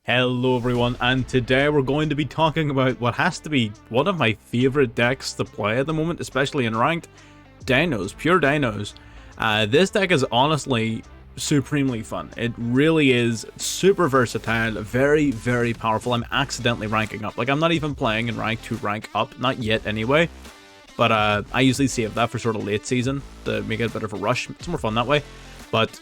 Hello everyone, and today we're going to be talking about what has to be one of my favorite decks to play at the moment, especially in ranked, Dinos, pure Dinos. This deck is honestly supremely fun. It really is super versatile, very, very powerful. I'm accidentally ranking up. Like, I'm not even playing in rank to rank up, not yet anyway. But I usually save that for sort of late season to make it a bit of a rush. It's more fun that way. But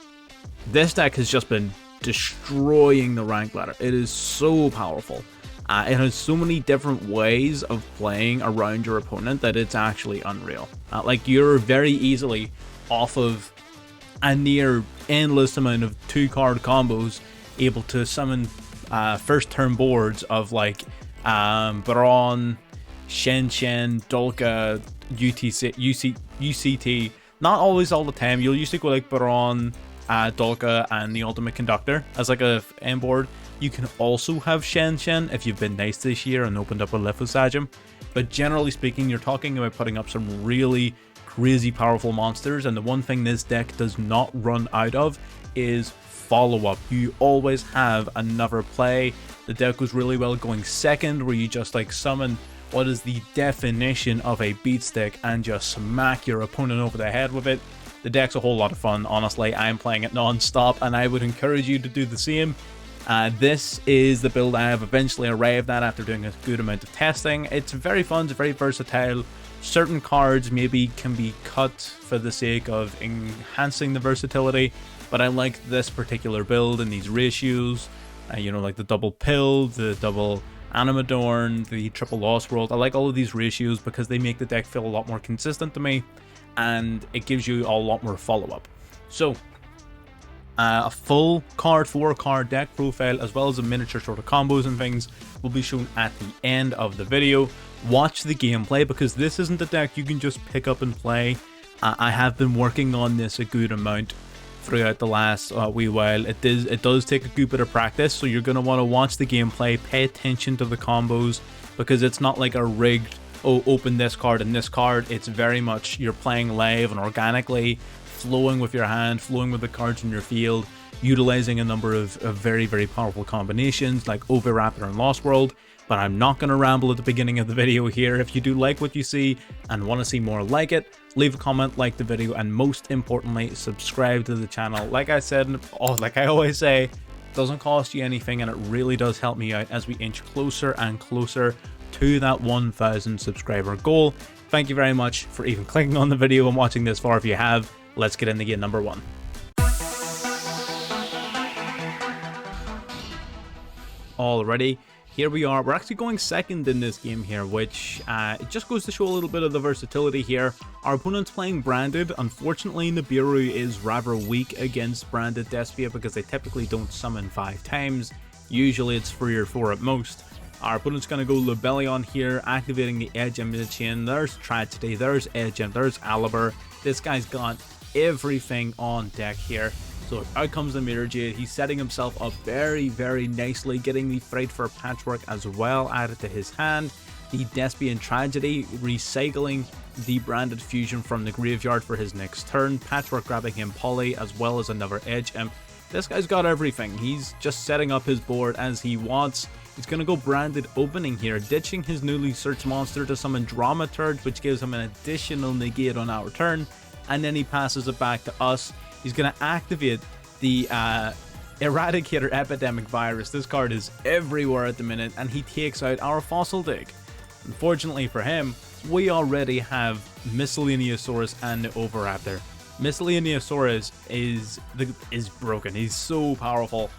this deck has just been destroying the rank ladder. It is so powerful. It has so many different ways of playing around your opponent that it's actually unreal. Like, you're very easily off of a near endless amount of 2-card combos able to summon first turn boards of like Baron, Shen, Dolka, UCT. Not always all the time. You'll usually go like Baron, Dolka, and the Ultimate Conductor as like a end board. You can also have Shen if you've been nice this year and opened up a Lisence. But generally speaking, you're talking about putting up some really crazy powerful monsters, and the one thing this deck does not run out of is follow-up. You always have another play. The deck goes really well going second, where you just like summon what is the definition of a beat stick and just smack your opponent over the head with it. The deck's a whole lot of fun, honestly. I'm playing it non-stop, and I would encourage you to do the same. This is the build I have eventually arrived at after doing a good amount of testing. It's very fun, it's very versatile. Certain cards maybe can be cut for the sake of enhancing the versatility, but I like this particular build and these ratios. You know, like the double pill, the double Animadorn, the triple Lost World. I like all of these ratios because they make the deck feel a lot more consistent to me, and it gives you a lot more follow-up. So, a full 4-card deck profile, as well as a miniature sort of combos and things, will be shown at the end of the video. Watch the gameplay, because this isn't a deck you can just pick up and play. I have been working on this a good amount throughout the last wee while. It does take a good bit of practice, so you're going to want to watch the gameplay, pay attention to the combos, because it's not like a rigged, oh, open this card and this card. It's very much you're playing live and organically, flowing with your hand, flowing with the cards in your field, utilizing a number of very, very powerful combinations like Oviraptor and Lost World. But I'm not going to ramble at the beginning of the video here. If you do like what you see and want to see more like it, leave a comment, like the video, and most importantly, subscribe to the channel. Like I said, like I always say, it doesn't cost you anything, and it really does help me out as we inch closer and closer to that 1,000 subscriber goal. Thank you very much for even clicking on the video and watching this far. If you have, let's get into game number 1. Alrighty, here we are. We're actually going second in this game here, which it just goes to show a little bit of the versatility here. Our opponent's playing Branded. Unfortunately, Nibiru is rather weak against Branded Despia because they typically don't summon 5 times. Usually it's 3 or 4 at most. Our opponent's going to go Lebellion here, activating the Edge Image Chain. There's Tragedy, there's Edge Imp, there's Aliber. This guy's got everything on deck here. So out comes the Mirror Jade. He's setting himself up very, very nicely, getting the Fright for Patchwork as well added to his hand. The Despian Tragedy, recycling the Branded Fusion from the graveyard for his next turn. Patchwork grabbing him Poly as well as another Edge Imp. This guy's got everything. He's just setting up his board as he wants. He's going to go Branded Opening here, ditching his newly searched monster to summon Dramaturge, which gives him an additional negate on our turn. And then he passes it back to us. He's going to activate the Eradicator Epidemic Virus. This card is everywhere at the minute, and he takes out our Fossil Dig. Unfortunately for him, we already have Miscellaneousaurus and the Oviraptor. Miscellaneousaurus is broken. He's so powerful.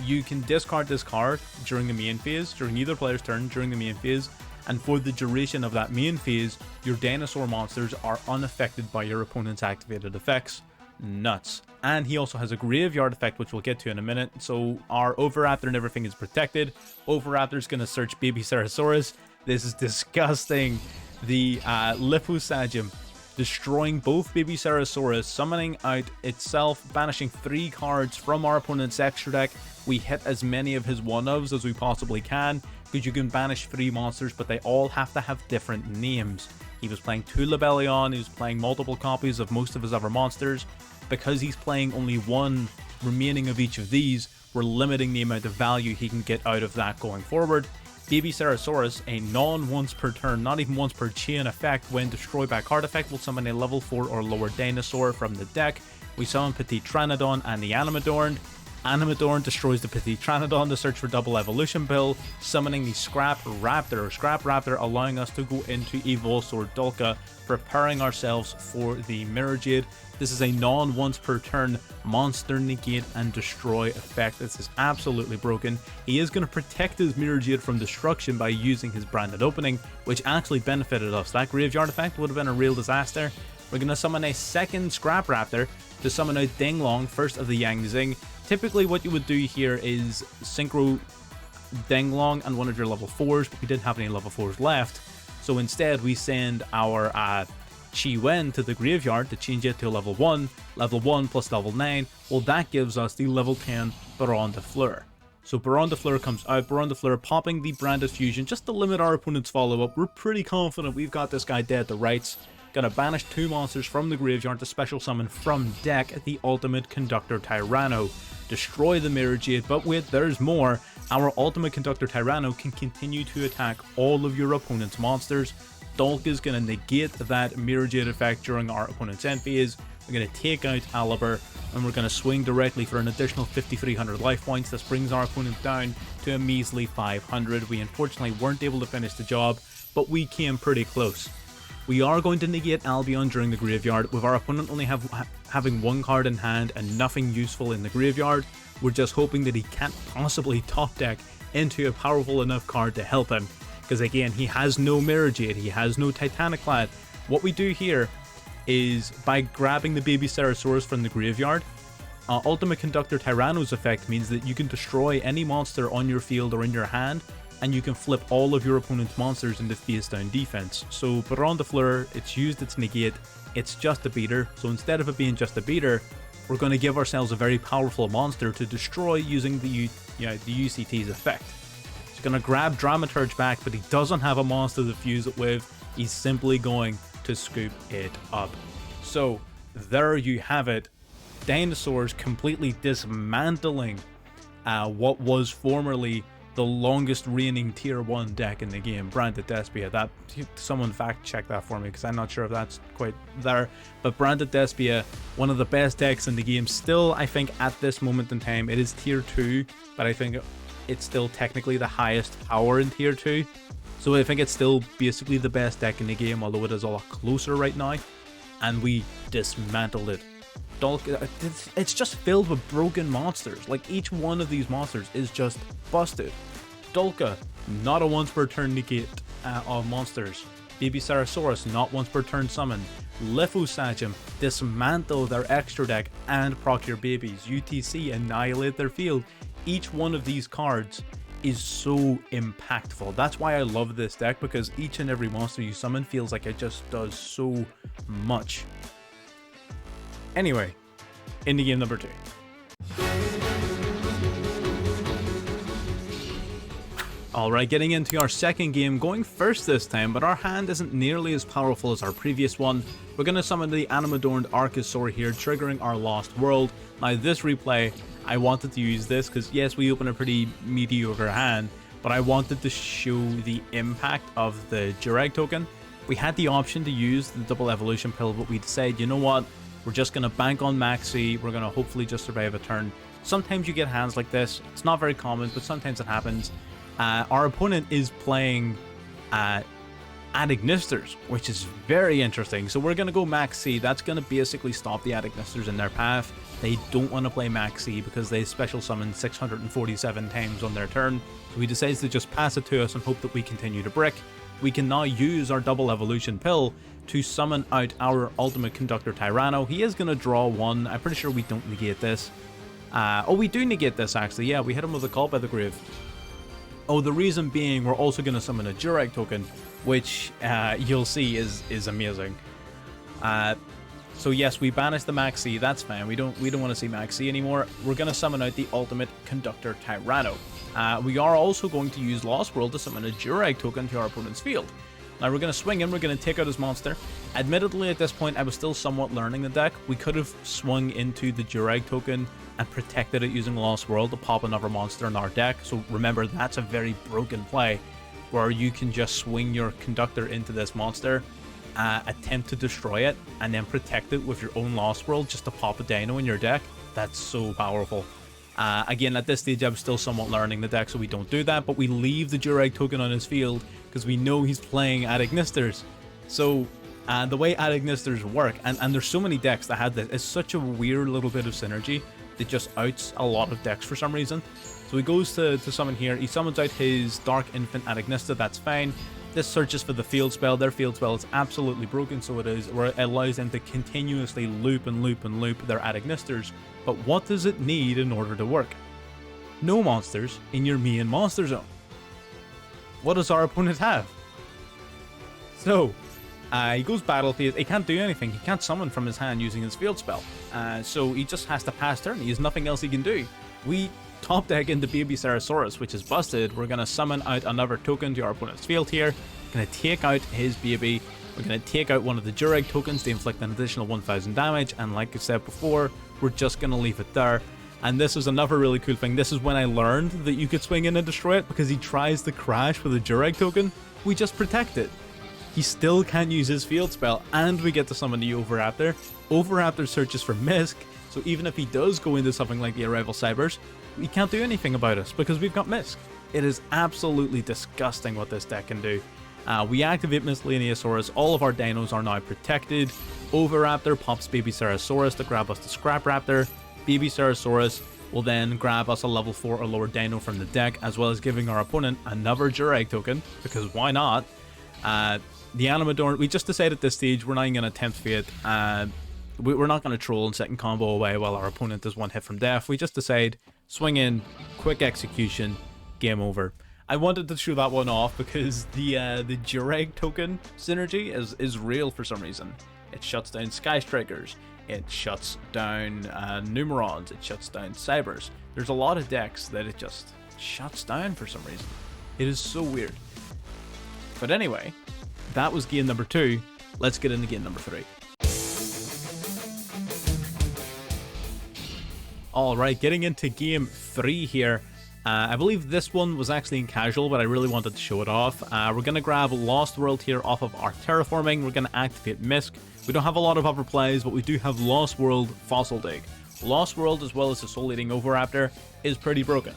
You can discard this card during the main phase, during either player's turn during the main phase, and for the duration of that main phase, your dinosaur monsters are unaffected by your opponent's activated effects. Nuts. And he also has a graveyard effect, which we'll get to in a minute. So our Oviraptor and everything is protected. Oviraptor's going to search Baby Ceratosaurus. This is disgusting. The Liposagium destroying both Baby Ceratosaurus, summoning out itself, banishing 3 cards from our opponent's extra deck. We hit as many of his one-ofs as we possibly can, because you can banish 3 monsters, but they all have to have different names. He was playing 2 Lebellion, he was playing multiple copies of most of his other monsters. Because he's playing only 1 remaining of each of these, we're limiting the amount of value he can get out of that going forward. Baby Ceratosaurus, a non-once per turn, not even once per chain effect, when destroyed by a card effect, will summon a level 4 or lower dinosaur from the deck. We summon Petit Pteranodon and the Animadorn. Animadorn destroys the Petit Pteranodon to search for double evolution pill, summoning the Scrap Raptor, allowing us to go into Evolsaur Dulka, preparing ourselves for the Mirror Jade. This is a non-once per turn monster negate and destroy effect. This is absolutely broken. He is going to protect his Mirror Jade from destruction by using his branded opening, which actually benefited us. That graveyard effect would have been a real disaster. We're going to summon a second Scrap Raptor to summon out Ding Long, first of the Yang Zing. Typically what you would do here is synchro Ding Long and one of your level 4s, but we didn't have any level 4s left. So instead we send our Chi Wen to the graveyard to change it to a level 1 plus level 9. Well, that gives us the level 10 Baron de Fleur. So Baron de Fleur comes out, Baron de Fleur popping the Branded Fusion just to limit our opponent's follow-up. We're pretty confident we've got this guy dead to rights. Gonna banish 2 monsters from the graveyard to special summon from deck the Ultimate Conductor Tyranno. Destroy the Mirror Jade, but wait, there's more. Our Ultimate Conductor Tyranno can continue to attack all of your opponent's monsters. Dulk is going to negate that Mirror Jade effect during our opponent's end phase. We're going to take out Aliber, and we're going to swing directly for an additional 5,300 life points. This brings our opponent down to a measly 500. We unfortunately weren't able to finish the job, but we came pretty close. We are going to negate Albion during the graveyard, with our opponent only having 1 card in hand and nothing useful in the graveyard. We're just hoping that he can't possibly top deck into a powerful enough card to help him. Because again, he has no Mirror Jade, he has no Titaniclad. What we do here is, by grabbing the Baby Ceratosaurus from the graveyard, Ultimate Conductor Tyranno's effect means that you can destroy any monster on your field or in your hand, and you can flip all of your opponent's monsters into face down defense. So Baron de Fleur, it's used its negate, it's just a beater. So instead of it being just a beater, we're going to give ourselves a very powerful monster to destroy using the UCT's effect. Gonna grab Dramaturge back, but he doesn't have a monster to fuse it with. He's simply going to scoop it up. So there you have it. Dinosaurs completely dismantling what was formerly the longest reigning tier 1 deck in the game, Branded Despia. That, someone fact check that for me, because I'm not sure if that's quite there. But Branded Despia, one of the best decks in the game. Still, I think at this moment in time, it is tier 2, but I think it's still technically the highest power in tier 2. So I think it's still basically the best deck in the game, although it is a lot closer right now. And we dismantled it. It's just filled with broken monsters. Like, each one of these monsters is just busted. Dulka, not a once per turn negate of monsters. Baby Ceratosaurus, not once per turn summon. Lithosagem, dismantle their extra deck and proc your babies. UTC, annihilate their field. Each one of these cards is so impactful. That's why I love this deck, because each and every monster you summon feels like it just does so much. Anyway, into game number 2. Alright, getting into our second game, going first this time, but our hand isn't nearly as powerful as our previous one. We're going to summon the Animadorned Archosaur here, triggering our Lost World. Now this replay, I wanted to use this because yes, we open a pretty mediocre hand, but I wanted to show the impact of the Durag token. We had the option to use the double evolution pill, but we decided, you know what, we're just going to bank on Maxi, we're going to hopefully just survive a turn. Sometimes you get hands like this, it's not very common, but sometimes it happens. Our opponent is playing ignisters, which is very interesting. So we're going to go Max C. That's going to basically stop the ignisters in their path. They don't want to play Max C because they special summon 647 times on their turn. So he decides to just pass it to us and hope that we continue to brick. We can now use our double evolution pill to summon out our Ultimate Conductor Tyranno. He is going to draw 1. I'm pretty sure we don't negate this. Oh, we do negate this actually. Yeah, we hit him with a Call by the Grave. Oh, the reason being we're also going to summon a Durag token, which you'll see is amazing. So yes, we banish the Maxi. That's fine. We don't want to see Maxi anymore. We're going to summon out the Ultimate Conductor Tyranno. We are also going to use Lost World to summon a Durag token to our opponent's field. Now we're going to swing in, we're going to take out his monster. Admittedly, at this point, I was still somewhat learning the deck. We could have swung into the Durag token and protected it using Lost World to pop another monster in our deck. So remember, that's a very broken play, where you can just swing your Conductor into this monster, attempt to destroy it, and then protect it with your own Lost World just to pop a Dino in your deck. That's so powerful. Again, at this stage, I'm still somewhat learning the deck, so we don't do that, but we leave the Durag token on his field because we know he's playing at Ignisters. So the way at Ignisters work, and there's so many decks that had this, it's such a weird little bit of synergy that just outs a lot of decks for some reason. So he goes to summon here, he summons out his Dark Infant at Ignista, that's fine. This searches for the field spell. Their field spell is absolutely broken, so it is, where it allows them to continuously loop and loop and loop their ad ignisters. But what does it need in order to work? No monsters in your main monster zone. What does our opponent have? So, he goes battle phase. He can't do anything. He can't summon from his hand using his field spell. So he just has to pass turn. He has nothing else he can do. We top deck into Baby Sarasaurus, which is busted. We're going to summon out another token to our opponent's field here. Going to take out his baby. We're going to take out one of the Durag tokens to inflict an additional 1000 damage. And like I said before, we're just going to leave it there. And this is another really cool thing. This is when I learned that you could swing in and destroy it, because he tries to crash with a Durag token. We just protect it. He still can't use his field spell, and we get to summon the Oviraptor. Oviraptor searches for Misk, so even if he does go into something like the Arrival Cybers, we can't do anything about us because we've got Misk. It is absolutely disgusting what this deck can do. We activate Miscellaneousaurus, all of our dinos are now protected. Oviraptor pops Baby Sarasaurus to grab us the Scrap Raptor. Baby Sarasaurus will then grab us a level 4 or lower dino from the deck, as well as giving our opponent another Durag token, because why not? The Animadorn, we just decided at this stage we're not even going to attempt Fate. We're not going to troll and second combo away while our opponent is one hit from death. We just decide, swing in, quick execution, game over. I wanted to show that one off because the Durag token synergy is real for some reason. It shuts down Sky Strikers, it shuts down Numerons, it shuts down Cybers. There's a lot of decks that it just shuts down for some reason. It is so weird. But anyway, that was game number 2. Let's get into game number 3. Alright, getting into game 3 here. I believe this one was actually in casual, but I really wanted to show it off. We're going to grab Lost World here off of our Terraforming. We're going to activate Misk. We don't have a lot of other plays, but we do have Lost World Fossil Dig. Lost World, as well as the Soul Eating Oviraptor, is pretty broken.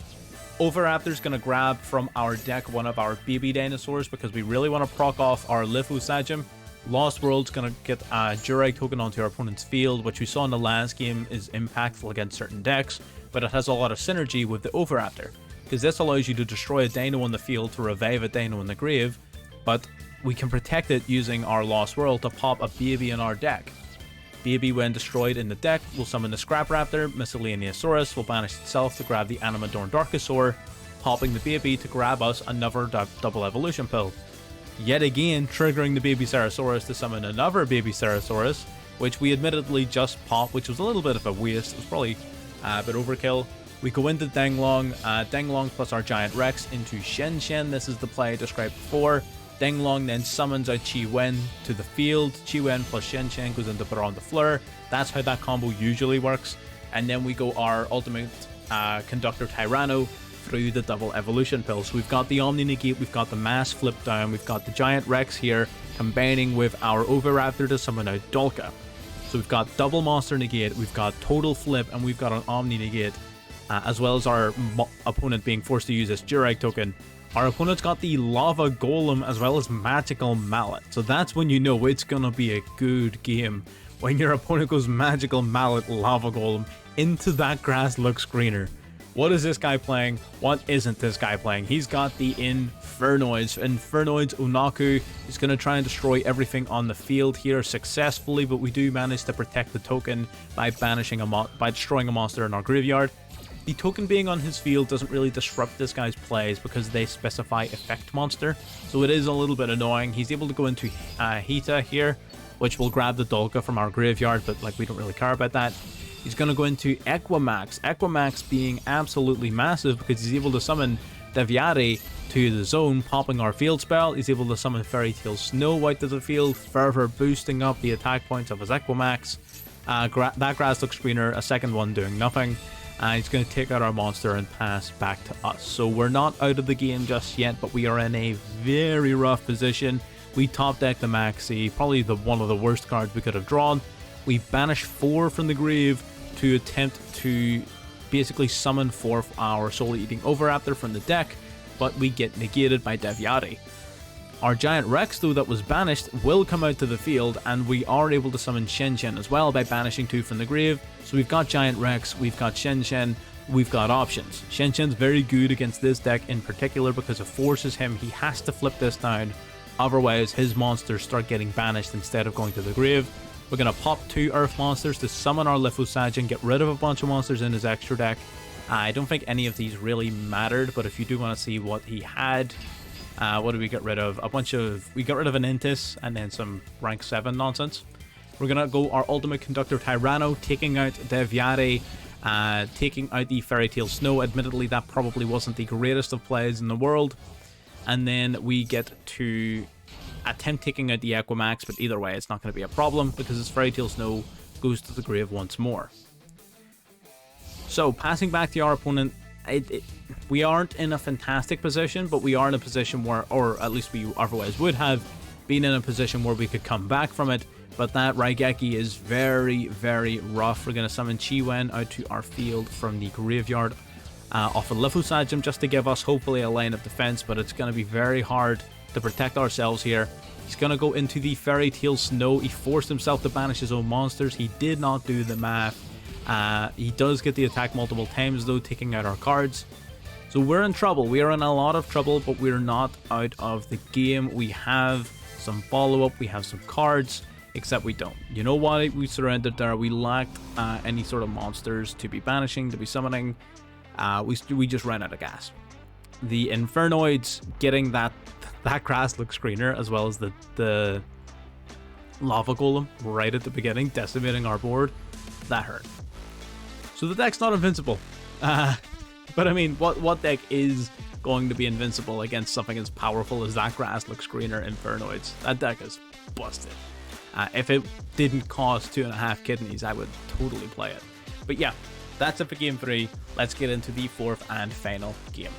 Oviraptor's going to grab from our deck one of our baby dinosaurs because we really want to proc off our Lithosagem. Lost World's going to get a Durag token onto our opponent's field, which we saw in the last game is impactful against certain decks, but it has a lot of synergy with the Oviraptor, because this allows you to destroy a dino on the field to revive a dino in the grave, but we can protect it using our Lost World to pop a baby in our deck. Baby, when destroyed in the deck, will summon the Scrap Raptor. Miscellaneousaurus will banish itself to grab the Animadorn Darkosaur, popping the baby to grab us another double evolution pill. Yet again, triggering the Baby Sarasaurus to summon another Baby Sarasaurus, which we admittedly just popped, which was a little bit of a waste. It was probably a bit overkill. We go into Denglong, Denglong plus our Giant Rex into Shen Shen. This is the play I described before. Denglong then summons out Chi Wen to the field. Chi Wen plus Shen Shen goes into Baron de Fleur. That's how that combo usually works. And then we go our ultimate Conductor Tyranno through the double evolution pill. So we've got the Omni Negate, we've got the Mass Flip Down, we've got the Giant Rex here, combining with our Oviraptor to summon out Dolka. So we've got double Monster Negate, we've got Total Flip, and we've got an Omni Negate, as well as our opponent being forced to use this Durag token. Our opponent's got the Lava Golem as well as Magical Mallet. So that's when you know it's gonna be a good game. When your opponent goes Magical Mallet, Lava Golem into that grass looks greener. What is this guy playing? What isn't this guy playing? He's got the Infernoids. Infernoids Unaku is going to try and destroy everything on the field here successfully, but we do manage to protect the token by banishing by destroying a monster in our graveyard. The token being on his field doesn't really disrupt this guy's plays because they specify effect monster, so it is a little bit annoying. He's able to go into Hita here, which will grab the Dolka from our graveyard, but like we don't really care about that. He's going to go into Equimax. Equimax being absolutely massive because he's able to summon Deviate to the zone, popping our field spell. He's able to summon Fairy Tale Snow out to the field, further boosting up the attack points of his Equimax. That grass looks greener, a second one doing nothing. He's going to take out our monster and pass back to us. So we're not out of the game just yet, but we are in a very rough position. We top deck the Maxi, probably one of the worst cards we could have drawn. We banish 4 from the grave to attempt to basically summon 4 of our Soul Eating Overraptor from the deck, but we get negated by Deviate. Our Giant Rex, though, that was banished, will come out to the field, and we are able to summon Shen Shen as well by banishing 2 from the grave. So we've got Giant Rex, we've got Shen Shen, we've got options. Shen Shen's very good against this deck in particular because it forces him, he has to flip this down, otherwise his monsters start getting banished instead of going to the grave. We're going to pop 2 Earth monsters to summon our Lithosage and get rid of a bunch of monsters in his extra deck. I don't think any of these really mattered, but if you do want to see what he had, what did we get rid of? We got rid of an Intis and then some rank 7 nonsense. We're going to go our Ultimate Conductor Tyranno, taking out Deviate, taking out the Fairy Tale Snow. Admittedly, that probably wasn't the greatest of plays in the world. And then we get to attempt taking out the Equimax, but either way, it's not going to be a problem because his Fairy Tale Snow goes to the grave once more. So, passing back to our opponent, we aren't in a fantastic position, but we are in a position where, or at least we otherwise would have been in a position where we could come back from it, but that Raigeki is very, very rough. We're going to summon Chi-Wen out to our field from the graveyard off of Lithosage just to give us hopefully a line of defense, but it's going to be very hard to protect ourselves here. He's going to go into the Fairy Tale Snow. He forced himself to banish his own monsters. He did not do the math. He does get the attack multiple times though, taking out our cards. So we're in trouble. We are in a lot of trouble, but we're not out of the game. We have some follow-up. We have some cards, except we don't. You know why we surrendered there? We lacked any sort of monsters to be banishing, to be summoning. We just ran out of gas. The Infernoids getting that grass looks greener, as well as the Lava Golem right at the beginning, decimating our board. That hurt. So the deck's not invincible. But I mean, what deck is going to be invincible against something as powerful as that grass looks greener Infernoids? That deck is busted. If it didn't cost 2.5 kidneys, I would totally play it. But yeah, that's it for game 3. Let's get into the 4th and final game.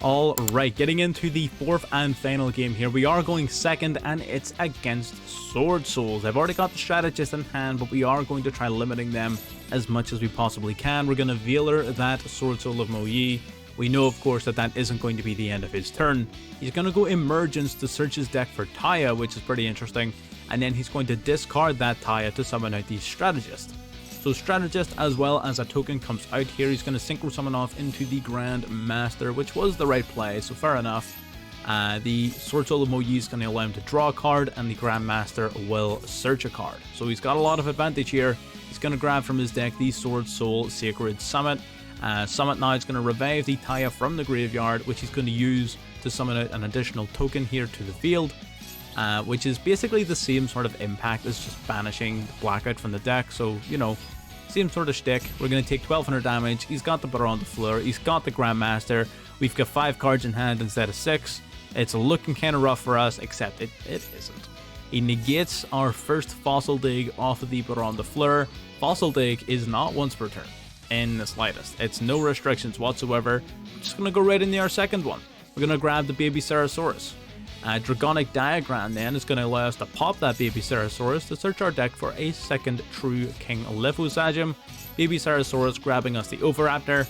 Alright, getting into the 4th and final game here. We are going second, and it's against Sword Souls. I've already got the strategist in hand, but we are going to try limiting them as much as we possibly can. We're going to Veiler that Sword Soul of Mo Yi. We know, of course, that isn't going to be the end of his turn. He's going to go Emergence to search his deck for Taya, which is pretty interesting. And then he's going to discard that Taya to summon out the strategist. So Strategist as well as a token comes out here. He's going to Synchro Summon off into the Grand Master, which was the right play, so fair enough. The Sword Soul of Mo Yi is going to allow him to draw a card, and the Grand Master will search a card. So he's got a lot of advantage here. He's going to grab from his deck the Sword Soul Sacred Summit. Summit now is going to revive the Taya from the graveyard, which he's going to use to summon out an additional token here to the field. Which is basically the same sort of impact as just banishing the Blackout from the deck. So, you know, same sort of shtick. We're going to take 1200 damage. He's got the Baron de Fleur. He's got the Grandmaster. We've got 5 cards in hand instead of 6. It's looking kind of rough for us, except it isn't. He negates our first Fossil Dig off of the Baron de Fleur. Fossil Dig is not once per turn in the slightest. It's no restrictions whatsoever. We're just going to go right into our second one. We're going to grab the Baby Ceratosaurus. Dragonic Diagram then is going to allow us to pop that Baby Ceratosaurus to search our deck for a second true King Lithosage. Baby Ceratosaurus grabbing us the Overraptor.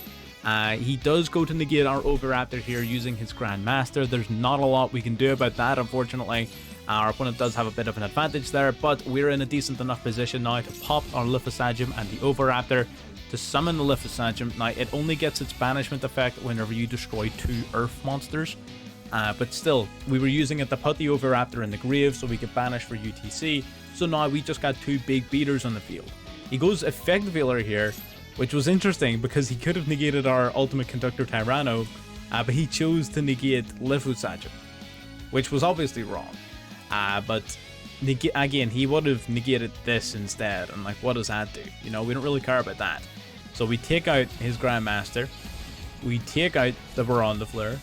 He does go to negate our Overraptor here using his Grandmaster. There's not a lot we can do about that, unfortunately. Our opponent does have a bit of an advantage there, but we're in a decent enough position now to pop our Lithosage and the Overraptor to summon the Lithosage. Now, it only gets its banishment effect whenever you destroy 2 Earth monsters. But still, we were using it to put the Overraptor in the grave so we could banish for UTC. So now we just got 2 big beaters on the field. He goes Effect Veiler here, which was interesting because he could have negated our Ultimate Conductor Tyranno, but he chose to negate Lithosage, which was obviously wrong. But again, he would have negated this instead, and like, what does that do? You know, we don't really care about that. So we take out his Grandmaster, we take out the Baron de Fleur,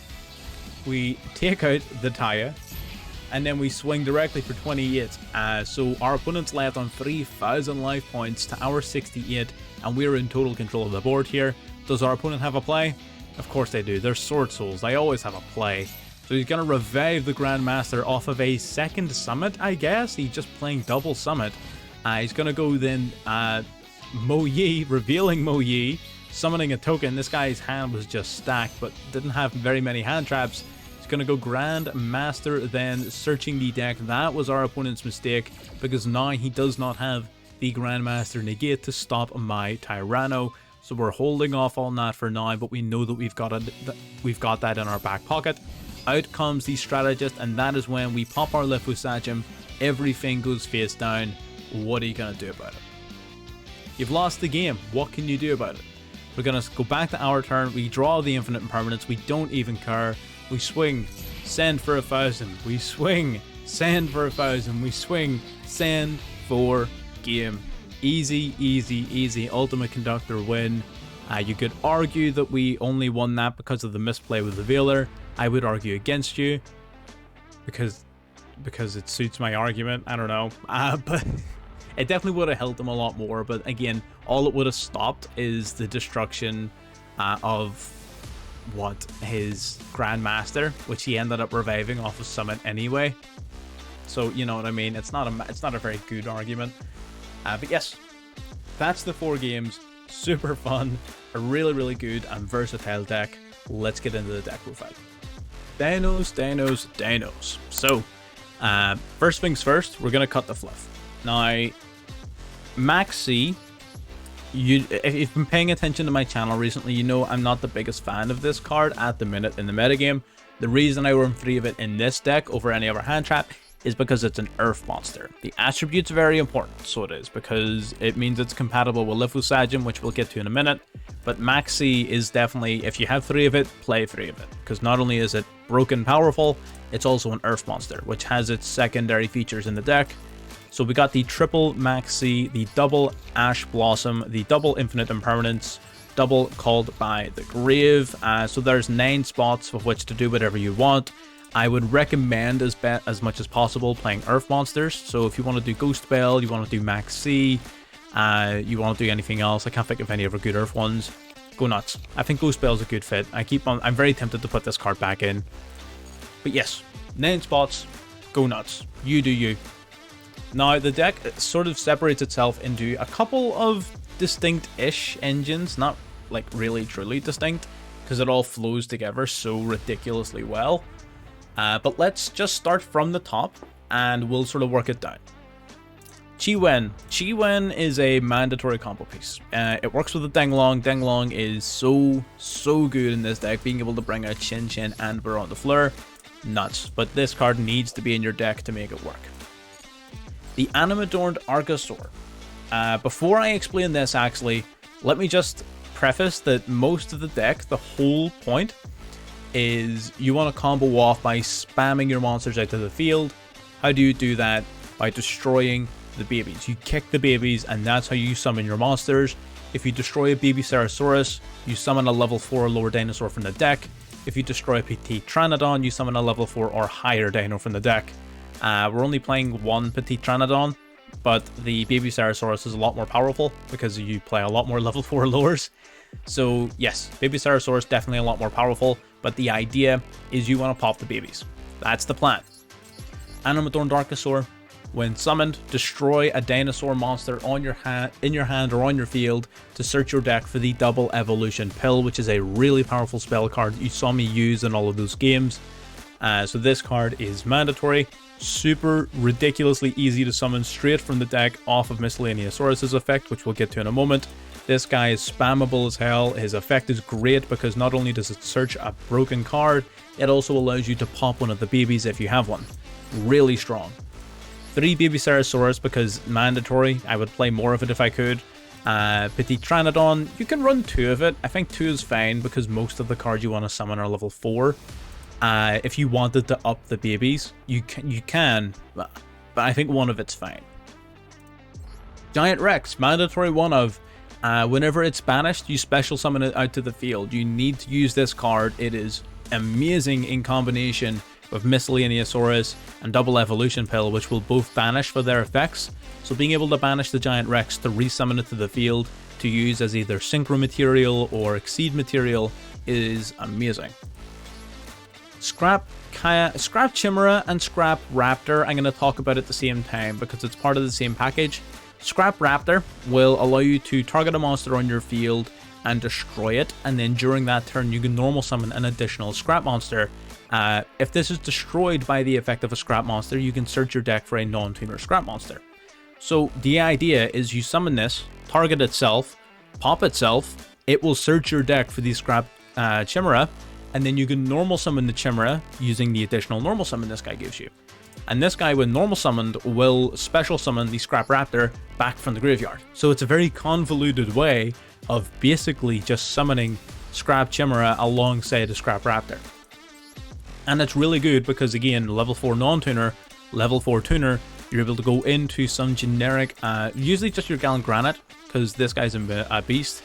we take out the Taya, and then we swing directly for 28. So our opponent's left on 3,000 life points to our 68, and we're in total control of the board here. Does our opponent have a play? Of course they do. They're Sword Souls. They always have a play. So he's going to revive the Grandmaster off of a second summit, I guess. He's just playing double summit. He's going to go then Mo Yi, revealing Mo Yi, summoning a token. This guy's hand was just stacked, but didn't have very many hand traps. He's going to go Grandmaster, then searching the deck. That was our opponent's mistake, because now he does not have the Grandmaster negate to stop my Tyranno. So we're holding off on that for now, but we know that we've got that in our back pocket. Out comes the strategist, and that is when we pop our Lithosagem. Everything goes face down. What are you going to do about it? You've lost the game. What can you do about it? We're going to go back to our turn. We draw the infinite impermanence. We don't even care. We swing, send for 1,000. We swing, send for 1,000. We swing, send for game. Easy, easy, easy. Ultimate Conductor win. You could argue that we only won that because of the misplay with the Veiler. I would argue against you because it suits my argument. I don't know. But it definitely would have helped him a lot more. But again, all it would have stopped is the destruction of his Grandmaster, which he ended up reviving off of Summit anyway. So you know what I mean. It's not a very good argument. But yes, that's the 4 games. Super fun, a really, really good and versatile deck. Let's get into the deck profile. Dinos, dinos, dinos. So, first things first, we're going to cut the fluff. Now, Max C, if you've been paying attention to my channel recently, you know I'm not the biggest fan of this card at the minute in the metagame. The reason I run 3 of it in this deck over any other hand trap is because it's an Earth monster. The attribute's very important, so it is, because it means it's compatible with Lithosagem, which we'll get to in a minute. But Maxi is definitely, if you have 3 of it, play 3 of it, because not only is it broken powerful, it's also an Earth monster, which has its secondary features in the deck. So we got the triple Maxi, the double Ash Blossom, the double Infinite Impermanence, double Called by the Grave. So there's 9 spots of which to do whatever you want. I would recommend as much as possible playing Earth monsters. So if you want to do Ghost Bell, you want to do Max C, you want to do anything else, I can't think of any other good Earth ones, go nuts. I think Ghost Bell is a good fit. I'm very tempted to put this card back in. But yes, 9 spots, go nuts. You do you. Now the deck sort of separates itself into a couple of distinct-ish engines, not like really truly distinct, because it all flows together so ridiculously well. But let's just start from the top and we'll sort of work it down. Chi-Wen. Chi-Wen is a mandatory combo piece. It works with the Denglong. Denglong is so good in this deck, being able to bring out Shin Shin and Baron de Fleur. Nuts. But this card needs to be in your deck to make it work. The Animadorned Archosaur. Before I explain this, actually, let me just preface that most of the deck, the whole point, is you want to combo off by spamming your monsters out to the field. How do you do that? By destroying the babies. You kick the babies, and that's how you summon your monsters. If you destroy a baby Ceratosaurus, you summon a level 4 or lower dinosaur from the deck. If you destroy a Petite Pteranodon, you summon a level 4 or higher dino from the deck. We're only playing 1 Petite Pteranodon, but the baby Ceratosaurus is a lot more powerful because you play a lot more level 4 lowers. So yes, baby Ceratosaurus definitely a lot more powerful, but the idea is you want to pop the babies. That's the plan. Animadorned Archosaur, when summoned, destroy a dinosaur monster on your in your hand or on your field to search your deck for the double evolution pill, which is a really powerful spell card you saw me use in all of those games. So this card is mandatory, super ridiculously easy to summon straight from the deck off of Miscellaneousaurus's effect, which we'll get to in a moment. This guy is spammable as hell. His effect is great because not only does it search a broken card, it also allows you to pop one of the babies if you have one. Really strong. 3 baby Ceratosaurus because mandatory. I would play more of it if I could. Petite Pteranodon, you can run 2 of it. I think 2 is fine because most of the cards you want to summon are level 4. If you wanted to up the babies, you can, but I think 1 of it's fine. Giant Rex, mandatory 1 of. Whenever it's banished, you special summon it out to the field. You need to use this card. It is amazing in combination with Miscellaneousaurus and Double Evolution Pill, which will both banish for their effects. So being able to banish the Giant Rex to resummon it to the field to use as either Synchro material or Exceed material is amazing. Scrap Chimera and Scrap Raptor, I'm going to talk about at the same time because it's part of the same package. Scrap Raptor will allow you to target a monster on your field and destroy it, and then during that turn you can normal summon an additional Scrap monster. If this is destroyed by the effect of a Scrap monster, you can search your deck for a non-tuner Scrap monster. So the idea is you summon this, target itself, pop itself, it will search your deck for the Scrap Chimera, and then you can normal summon the Chimera using the additional normal summon this guy gives you. And this guy, when normal summoned, will special summon the Scrap Raptor back from the graveyard. So it's a very convoluted way of basically just summoning Scrap Chimera alongside a Scrap Raptor. And it's really good because, again, level 4 non-tuner, level 4 tuner, you're able to go into some generic, usually just your Gallant Granite, because this guy's a beast.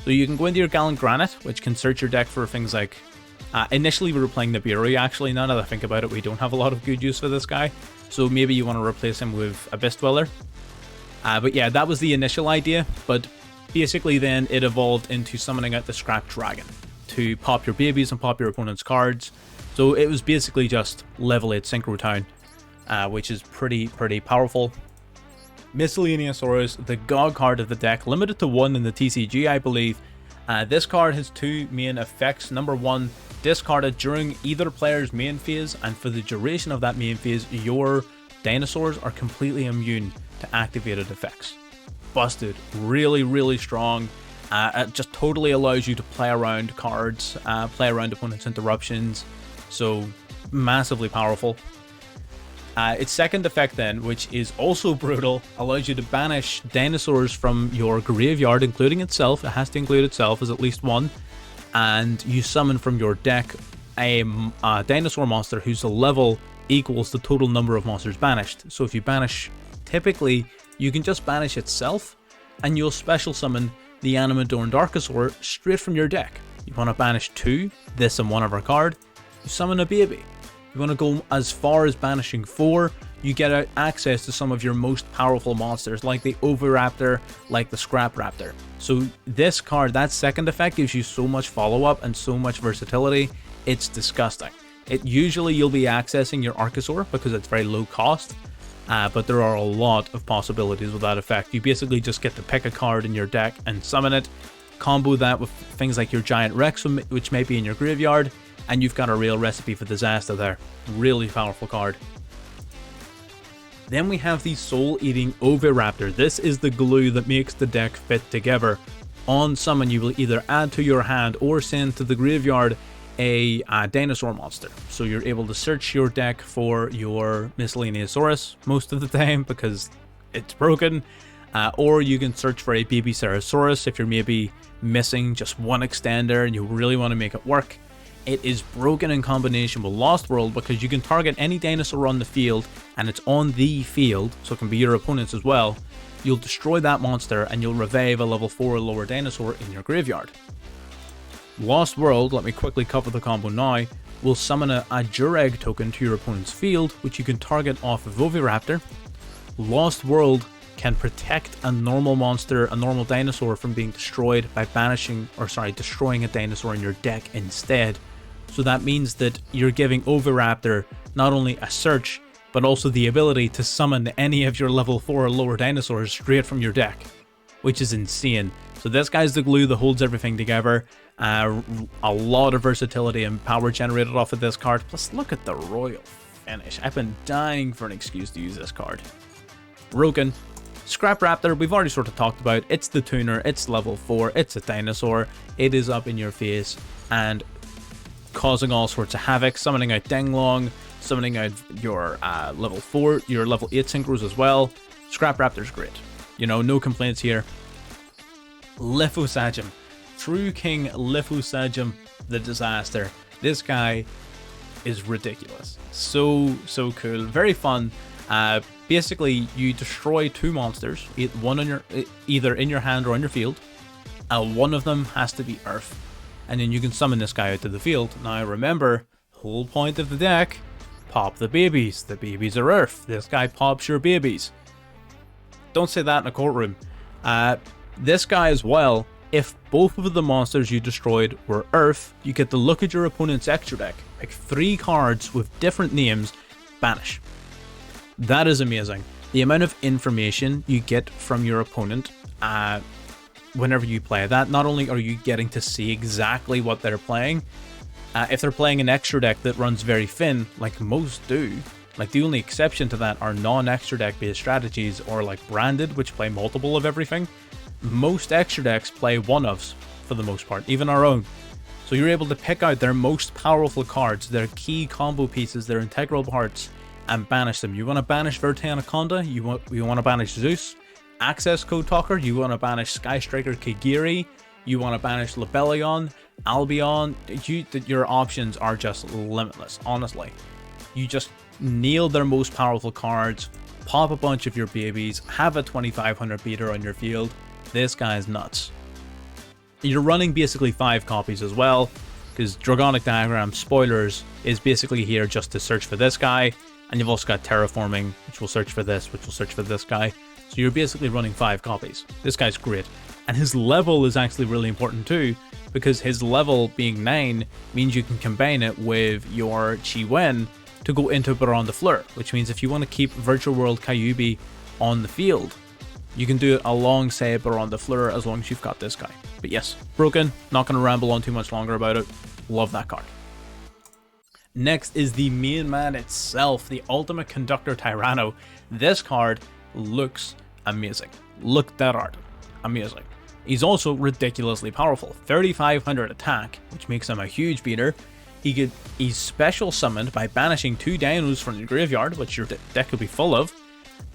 So you can go into your Gallant Granite, which can search your deck for things like... initially we were playing Nibiru, actually. Now that I think about it, we don't have a lot of good use for this guy. So maybe you want to replace him with Abyss Dweller. But yeah, that was the initial idea. But basically then it evolved into summoning out the Scrap Dragon to pop your babies and pop your opponent's cards. So it was basically just level 8 Synchro Town, which is pretty powerful. Miscellaneousaurus, the God card of the deck, limited to 1 in the TCG, I believe. This card has 2 main effects. Number 1, discarded during either player's main phase, and for the duration of that main phase, your dinosaurs are completely immune to activated effects. Busted. Really strong. It just totally allows you to play around cards, play around opponents' interruptions. So, massively powerful. Its second effect then, which is also brutal, allows you to banish dinosaurs from your graveyard, including itself. It has to include itself as at least one. And you summon from your deck a dinosaur monster whose level equals the total number of monsters banished. So if you banish, typically, you can just banish itself, and you'll special summon the Animadorn Darkosaur straight from your deck. You want to banish 2, this and 1 of our card, you summon a baby. You want to go as far as banishing 4, you get access to some of your most powerful monsters, like the Oviraptor, like the Scrap Raptor. So this card, that second effect, gives you so much follow-up and so much versatility, it's disgusting. Usually you'll be accessing your Archosaur because it's very low cost, but there are a lot of possibilities with that effect. You basically just get to pick a card in your deck and summon it, combo that with things like your Giant Rex, which may be in your graveyard, and you've got a real recipe for disaster there. Really powerful card. Then we have the Soul-Eating Oviraptor. This is the glue that makes the deck fit together. On summon, you will either add to your hand or send to the graveyard a dinosaur monster. So you're able to search your deck for your Miscellaneousaurus most of the time because it's broken. Or you can search for a baby Ceratosaurus if you're maybe missing just one extender and you really want to make it work. It is broken in combination with Lost World because you can target any dinosaur on the field, and it's on the field, so it can be your opponent's as well. You'll destroy that monster and you'll revive a level 4 or lower dinosaur in your graveyard. Lost World, let me quickly cover the combo now, will summon a Jureg token to your opponent's field, which you can target off of Oviraptor. Lost World can protect a normal monster, a normal dinosaur, from being destroyed by destroying a dinosaur in your deck instead. So that means that you're giving Oviraptor not only a search, but also the ability to summon any of your level 4 or lower dinosaurs straight from your deck, which is insane. So this guy's the glue that holds everything together. A lot of versatility and power generated off of this card. Plus, look at the royal finish. I've been dying for an excuse to use this card. Broken. Scrap Raptor, we've already sort of talked about. It's the tuner, it's level 4, it's a dinosaur. It is up in your face and causing all sorts of havoc, summoning out Denglong, summoning out your level 4, your level 8 synchros as well. Scrap Raptor's great. You know, no complaints here. Lithosagem. True King Lithosagem, the disaster. This guy is ridiculous. So cool. Very fun. Basically, you destroy 2 monsters, one on your either in your hand or on your field. One of them has to be Earth. And then you can summon this guy out to the field. Now remember, whole point of the deck, pop the babies. The babies are Earth. This guy pops your babies. Don't say that in a courtroom. This guy as well, if both of the monsters you destroyed were Earth, you get to look at your opponent's extra deck, pick 3 cards with different names, banish. That is amazing. The amount of information you get from your opponent whenever you play that, not only are you getting to see exactly what they're playing, if they're playing an extra deck that runs very thin, like most do, like the only exception to that are non-extra deck based strategies or like branded, which play multiple of everything. Most extra decks play one-ofs for the most part, even our own. So you're able to pick out their most powerful cards, their key combo pieces, their integral parts, and banish them. You want to banish Verte Anaconda, you want to banish Zeus, Access Code Talker, you want to banish Sky Striker Kigiri, you want to banish Lebellion, Albion. Your options are just limitless, honestly. You just nail their most powerful cards, pop a bunch of your babies, have a 2500 beater on your field. This guy's nuts. You're running basically 5 copies as well, because Dragonic Diagram, spoilers, is basically here just to search for this guy, and you've also got Terraforming, which will search for this, which will search for this guy. So you're basically running 5 copies. This guy's great. And his level is actually really important too, because his level being 9 means you can combine it with your Chi Wen to go into Baron de Fleur, which means if you want to keep Virtual World Kyuubi on the field, you can do it alongside Baron de Fleur as long as you've got this guy. But yes, broken, not going to ramble on too much longer about it. Love that card. Next is the main man itself, the Ultimate Conductor Tyranno. This card looks amazing. Look at that art. Amazing. He's also ridiculously powerful. 3500 attack, which makes him a huge beater. He's special summoned by banishing 2 dinos from the graveyard, which your deck could be full of.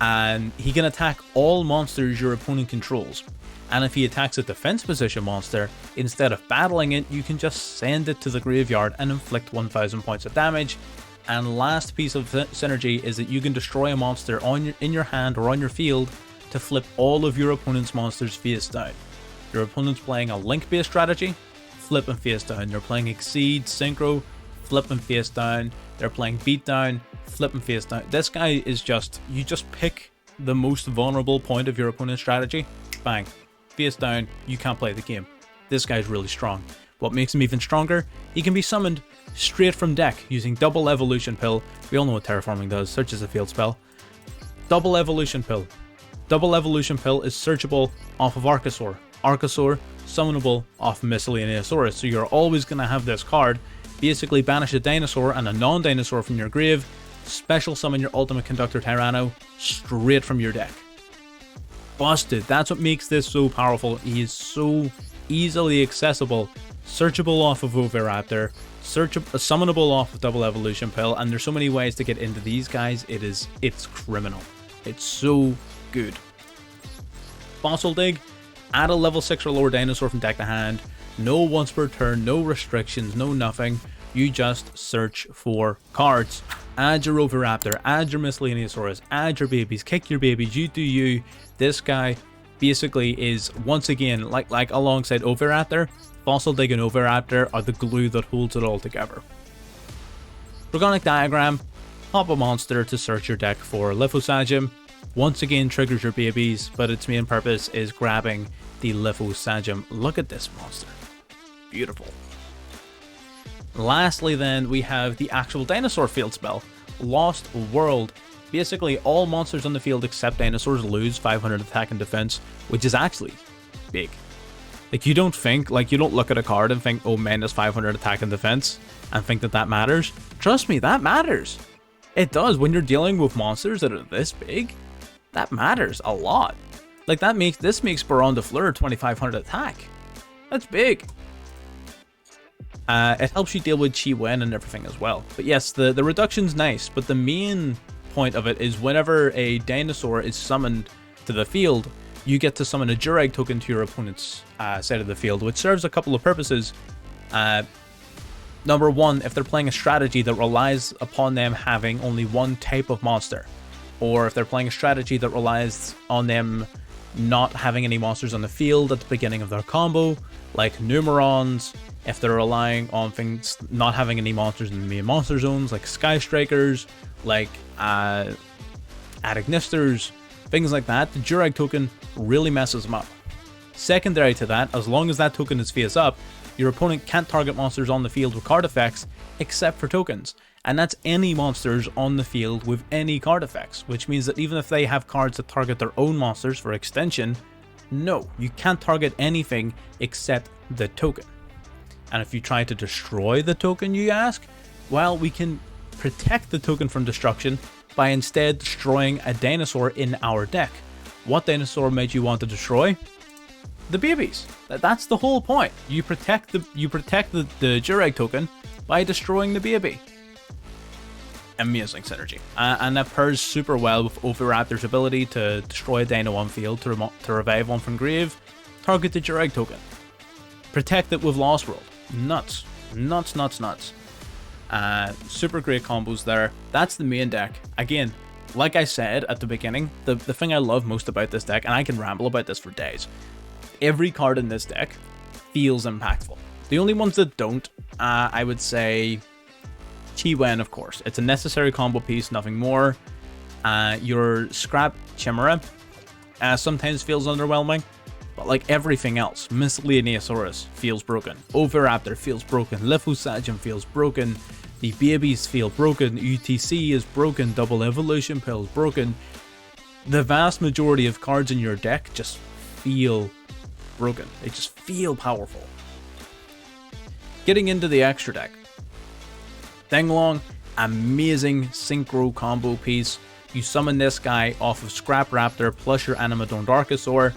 And he can attack all monsters your opponent controls. And if he attacks a defense position monster, instead of battling it, you can just send it to the graveyard and inflict 1000 points of damage. And last piece of synergy is that you can destroy a monster in your hand or on your field to flip all of your opponent's monsters face down. Your opponent's playing a link-based strategy, flip and face down. They're playing Exceed, Synchro, flip and face down. They're playing Beatdown, flip and face down. This guy is just, you just pick the most vulnerable point of your opponent's strategy, bang, face down, you can't play the game. This guy's really strong. What makes him even stronger? He can be summoned straight from deck using Double Evolution Pill. We all know what Terraforming does, search as a field spell. Double Evolution Pill. Double Evolution Pill is searchable off of Archosaur. Archosaur, summonable off Miscellaneousaurus. So you're always going to have this card. Basically banish a dinosaur and a non-dinosaur from your grave, special summon your Ultimate Conductor Tyranno straight from your deck. Busted. That's what makes this so powerful. He is so easily accessible. Searchable off of Oviraptor, summonable off of Double Evolution Pill, and there's so many ways to get into these guys. It's criminal. It's so good. Fossil Dig, add a level 6 or lower dinosaur from deck to hand. No once per turn, no restrictions, no nothing. You just search for cards. Add your Oviraptor, add your Miscellaneousaurus, add your babies, kick your babies, you do you. This guy basically is, once again, like alongside Oviraptor, Fossil Dig and Oviraptor are the glue that holds it all together. Dragonic Diagram, pop a monster to search your deck for Lithosagem. Once again triggers your babies, but its main purpose is grabbing the Lithosagem. Look at this monster. Beautiful. Lastly then, we have the actual dinosaur field spell, Lost World. Basically, all monsters on the field except dinosaurs lose 500 attack and defense, which is actually big. Like, you don't look at a card and think, oh, minus 500 attack and defense, and think that matters. Trust me, that matters. It does. When you're dealing with monsters that are this big, that matters a lot. Like, this makes Baron de Fleur 2500 attack. That's big. It helps you deal with Chi Wen and everything as well. But yes, the reduction's nice, but the main point of it is whenever a dinosaur is summoned to the field, you get to summon a Durag token to your opponent's side of the field, which serves a couple of purposes. Number one, if they're playing a strategy that relies upon them having only one type of monster, or if they're playing a strategy that relies on them not having any monsters on the field at the beginning of their combo, like Numerons, if they're relying on things not having any monsters in the main monster zones, like Sky Strikers, like ignisters, things like that, the Durag token really messes them up. Secondary to that, as long as that token is face up, your opponent can't target monsters on the field with card effects except for tokens, and that's any monsters on the field with any card effects, which means that even if they have cards that target their own monsters for extension, no, you can't target anything except the token. And if you try to destroy the token, you ask, well, we can protect the token from destruction by instead destroying a dinosaur in our deck. What dinosaur made you want to destroy? The babies. That's the whole point. You protect the Durag token by destroying the baby. Amazing synergy. And that pairs super well with Oviraptor's ability to destroy a dino on field, to revive one from grave, target the Durag token. Protect it with Lost World. Nuts. Nuts, nuts, nuts. Super great combos there. That's the main deck. Again, like I said at the beginning, the thing I love most about this deck, and I can ramble about this for days, every card in this deck feels impactful. The only ones that don't, I would say, Chi-Wen, of course. It's a necessary combo piece, nothing more. Your Scrap Chimera sometimes feels underwhelming, but like everything else, Miscellaneousaurus feels broken, Oviraptor feels broken, Lithosagem feels broken, the babies feel broken, UTC is broken, Double Evolution Pill is broken. The vast majority of cards in your deck just feel broken. They just feel powerful. Getting into the extra deck. Denglong, amazing synchro combo piece. You summon this guy off of Scrap Raptor plus your Animadorn Darkosaur.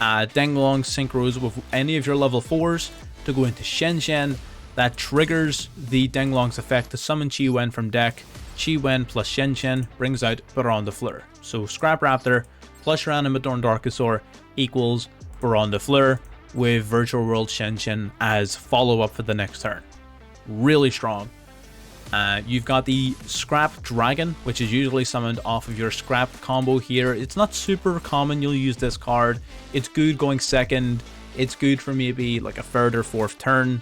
Denglong synchros with any of your level 4s to go into Shen. That triggers the Denglong's effect to summon Chi-Wen from deck. Chi-Wen plus Shen brings out Baron de Fleur. So Scrap Raptor plus your Animadorn Darkosaur equals Baron de Fleur with Virtual World Shen as follow-up for the next turn. Really strong. You've got the Scrap Dragon, which is usually summoned off of your Scrap combo here. It's not super common you'll use this card. It's good going second. It's good for maybe like a third or fourth turn.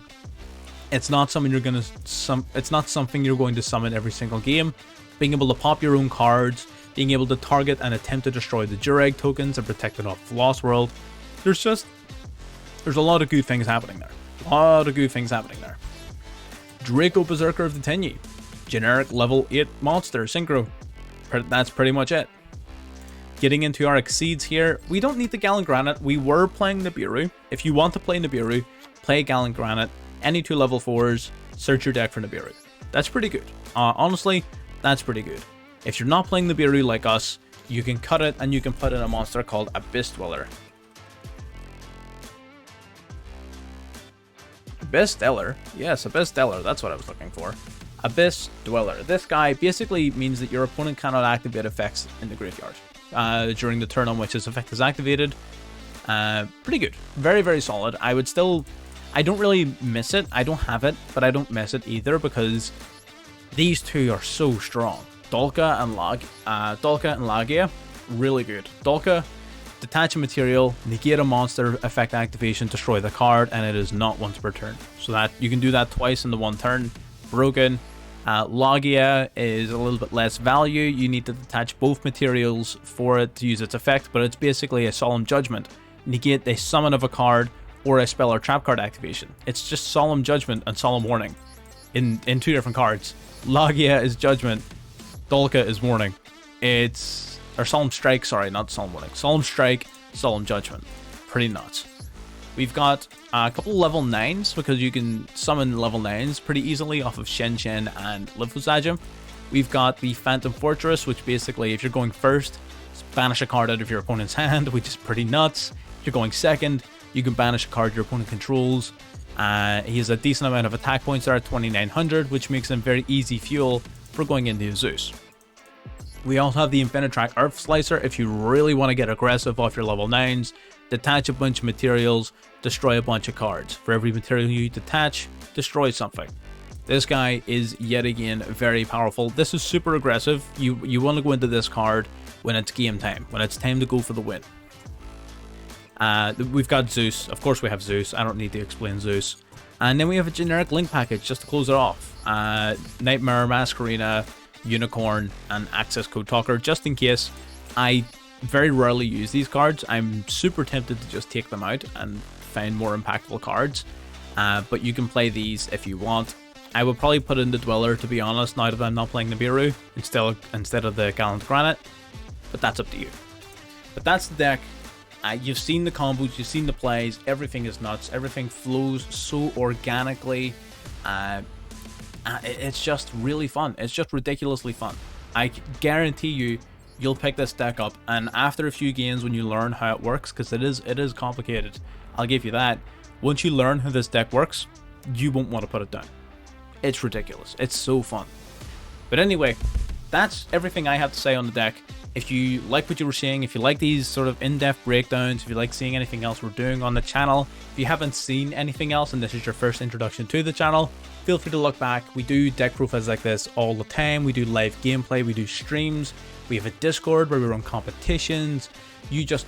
It's not something you're going to summon every single game. Being able to pop your own cards, being able to target and attempt to destroy the Durag tokens and protect it off Lost World. There's a lot of good things happening there. Draco Berserker of the Tenyi. Generic level 8 monster, synchro. That's pretty much it. Getting into our Exceeds here, we don't need the Gallant Granite. We were playing Nibiru. If you want to play Nibiru, play Gallant Granite. Any 2 level 4s, search your deck for Nibiru. That's pretty good. Honestly, that's pretty good. If you're not playing Nibiru like us, you can cut it and you can put in a monster called Abyss Dweller. Abyss Dweller? Yes, Abyss Dweller, that's what I was looking for. Abyss Dweller. This guy basically means that your opponent cannot activate effects in the graveyard during the turn on which his effect is activated. Pretty good. Very, very solid. I don't really miss it. I don't have it, but I don't miss it either because these two are so strong. Dolka and Lagia, really good. Dolka, detach a material, negate a monster, effect activation, destroy the card, and it is not once per turn. So that you can do that twice in the one turn. Broken. Lagia is a little bit less value. You need to detach both materials for it to use its effect, but it's basically a Solemn Judgment. Negate a summon of a card or a spell or trap card activation. It's just Solemn Judgment and Solemn Warning in 2 different cards. Lagia is Judgment, Dolka is Warning. Or Solemn Strike, sorry, not Solemn Warning. Solemn Strike, Solemn Judgment. Pretty nuts. We've got a couple level 9s because you can summon level 9s pretty easily off of Shen and Lithosagem. We've got the Phantom Fortress, which basically, if you're going first, banish a card out of your opponent's hand, which is pretty nuts. If you're going second, you can banish a card your opponent controls. He has a decent amount of attack points there at 2900, which makes him very easy fuel for going into Zeus. We also have the Infinitrack Earth Slicer if you really want to get aggressive off your level 9s. Detach a bunch of materials, destroy a bunch of cards. For every material you detach, destroy something. This guy is yet again very powerful. This is super aggressive. You want to go into this card when it's game time, when it's time to go for the win. We've got Zeus. Of course we have Zeus. I don't need to explain Zeus. And then we have a generic link package just to close it off. Nightmare, Masquerena, Unicorn, and Access Code Talker, just in case. I very rarely use these cards. I'm super tempted to just take them out and find more impactful cards. But you can play these if you want. I would probably put in the Dweller, to be honest, now that I'm not playing Nibiru instead of the Gallant Granite. But that's up to you. But that's the deck. You've seen the combos, you've seen the plays, everything is nuts, everything flows so organically. It's just really fun. It's just ridiculously fun. I guarantee you'll pick this deck up, and after a few games when you learn how it works, because it is complicated, I'll give you that. Once you learn how this deck works, you won't want to put it down. It's ridiculous. It's so fun. But anyway, that's everything I have to say on the deck. If you like what you were seeing, if you like these sort of in-depth breakdowns, if you like seeing anything else we're doing on the channel, if you haven't seen anything else and this is your first introduction to the channel, feel free to look back. We do deck profiles like this all the time. We do live gameplay, we do streams, we have a Discord where we run competitions. You just,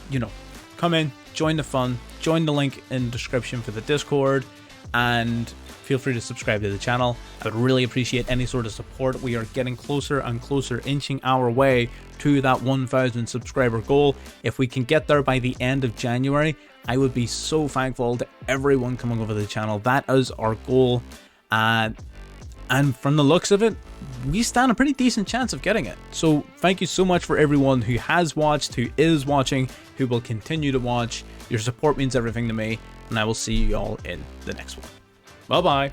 come in, join the fun, join the link in the description for the Discord, and feel free to subscribe to the channel. I would really appreciate any sort of support. We are getting closer and closer, inching our way to that 1,000 subscriber goal. If we can get there by the end of January, I would be so thankful to everyone coming over to the channel. That is our goal. And from the looks of it, we stand a pretty decent chance of getting it. So thank you so much for everyone who has watched, who is watching, who will continue to watch. Your support means everything to me, and I will see you all in the next one. Bye-bye.